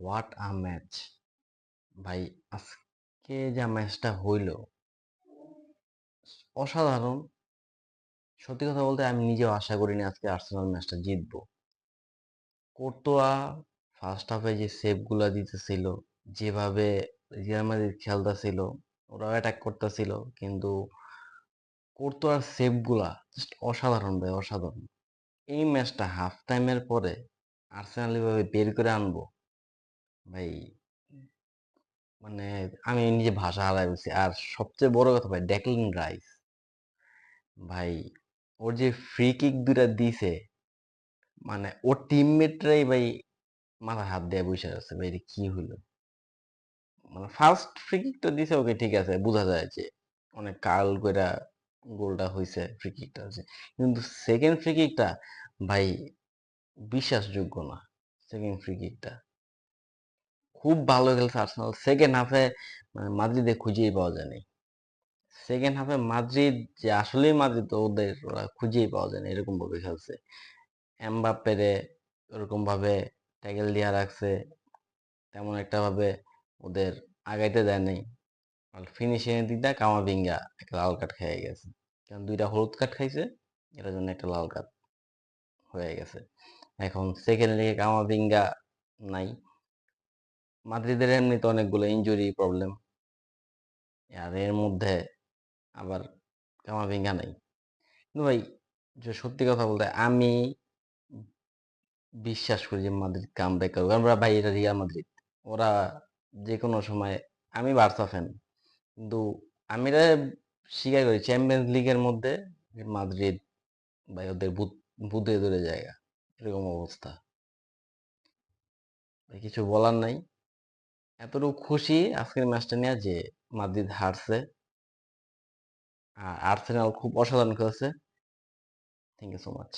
What a match! ভাই, আজকে যা ম্যাচটা হইল অসাধারণ। সত্যি কথা বলতে আমি নিজেও আশা করিনি আজকে আর্সেনাল ম্যাচটা জিতবো। কোর্তোয়া ফার্স্ট হাফে যে সেভ গুলা দিতেছিল, যেভাবে রিয়াল মাদ্রিদ খেলতেছিল, ওরাও অ্যাটাক করতেছিল, কিন্তু কোর্তোয়ার সেভ গুলা জাস্ট অসাধারণ ভাই, অসাধারণ। এই ম্যাচটা হাফ টাইমের পরে আর্সেনাল এভাবে বের করে আনবো ভাই, মানে আমি নিজে ভাষা হারাই বলছি। আর সবচেয়ে বড় কথা ভাই, ডেকলিন রাইস ভাই, ওর যে ফ্রি কিক দুটা দিছে, মানে ওর টিমমেটরাই ভাই মাথায় হাত দিয়ে বসে আছে ভাই, এটা কি হইলো। মানে ফার্স্ট ফ্রি কিকটা দিছে, ওকে ঠিক আছে, বোঝা যায় যে অনেক কার্ল কইরা গোলটা হইছে, ফ্রি কিকটা হচ্ছে। কিন্তু সেকেন্ড ফ্রি কিকটা ভাই বিশ্বাসযোগ্য না। সেকেন্ড ফ্রি কিকটা খুব ভালো খেলছে আর্সেনাল সেকেন্ড হাফে, মানে মাদ্রিদে খুঁজেই পাওয়া যায়নি। সেকেন্ড হাফে মাদ্রিদ যে আসলেই মাদ্রিদ, তো ওদের ওরা খুঁজেই পাওয়া যায় না, এরকম ভাবে খেলছে। এমবাপ্পেরে ওরকম ভাবে ট্যাকেল দিয়া রাখছে, তেমন একটা ভাবে ওদের আগাইতে দেয় নাই। আর ফিনিশিং এর দিক দিয়ে কামাভিঙ্গা একটা লাল কার্ড খেয়ে গেছে, কারণ দুইটা হলুদ কার্ড খাইছে, এটার জন্য একটা লাল কার্ড হয়ে গেছে। এখন সেকেন্ড লিগে কামাভিঙ্গা নাই। মাদ্রিদের এমনিতে অনেকগুলো ইনজুরি প্রবলেম, আর এর মধ্যে আবার কামাভিঙ্গা নাই। কিন্তু ভাই, যে সত্যি কথা বলতে আমি বিশ্বাস করি যে মাদ্রিদ কামব্যাক করবে, কারণ ওরা ভাই, এটা রিয়াল মাদ্রিদ, ওরা যে কোনো সময়, আমি বার্সা ফ্যান, কিন্তু আমি এটা স্বীকার করি চ্যাম্পিয়ন্স লিগের মধ্যে মাদ্রিদ ভাই ওদের বুদ্ধে ধরে জায়গা, এরকম অবস্থা ভাই, কিছু বলার নাই। এতটুকু খুশি আজকের ম্যাচটা নিয়ে যে মাদ্রিদ হারছে, আর আর্সেনাল খুব অসাধারণ খেলছে। Thank you so much.